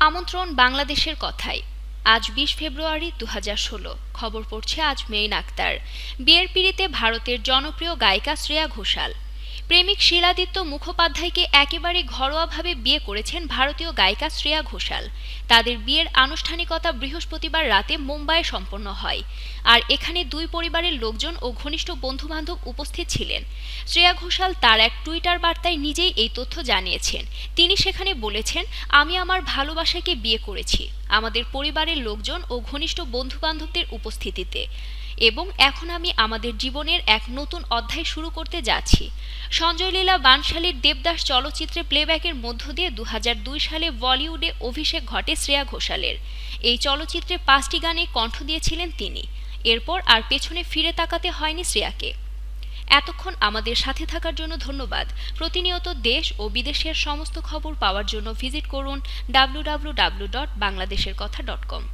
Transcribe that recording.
আমন্ত্রণ বাংলাদেশের কথায়। আজ ২০ ফেব্রুয়ারি ২০১৬। খবর পড়ছে আজ মেইন আক্তার। বিয়ের পিঁড়িতে ভারতের জনপ্রিয় গায়িকা শ্রেয়া ঘোষাল। প্রেমিক শিলাদিত্য মুখোপাধ্যায়কে একেবারে ঘরোয়াভাবে বিয়ে করেছেন ভারতীয় গায়িকা শ্রেয়া ঘোষাল। তাদের বিয়ের আনুষ্ঠানিকতা বৃহস্পতিবার রাতে মুম্বাইয়ে সম্পন্ন হয়। আর এখানে দুই পরিবারের লোকজন ও ঘনিষ্ঠ বন্ধুবান্ধব উপস্থিত ছিলেন। শ্রেয়া ঘোষাল তার এক টুইটার বার্তায় নিজেই এই তথ্য জানিয়েছেন। তিনি সেখানে বলেছেন, আমি আমার ভালোবাসাকে বিয়ে করেছি আমাদের পরিবারের লোকজন ও ঘনিষ্ঠ বন্ধুবান্ধবদের উপস্থিতিতে, এবং এখন আমি আমাদের জীবনের এক নতুন অধ্যায় শুরু করতে যাচ্ছি। সঞ্জয় লীলা বানশালীর দেবদাস চলচ্চিত্রে প্লেব্যাকের মধ্য দিয়ে ২০০২ সালে বলিউডে অভিষেক ঘটে শ্রেয়া ঘোষালের। এই চলচ্চিত্রে ৫টি গানে কণ্ঠ দিয়েছিলেন তিনি। এরপর আর পেছনে ফিরে তাকাতে হয়নি শ্রেয়াকে। এতক্ষণ আমাদের সাথে থাকার জন্য ধন্যবাদ। প্রতিনিয়ত দেশ ও বিদেশের সমস্ত খবর পাওয়ার জন্য ভিজিট করুন www.bangladesherkotha.com।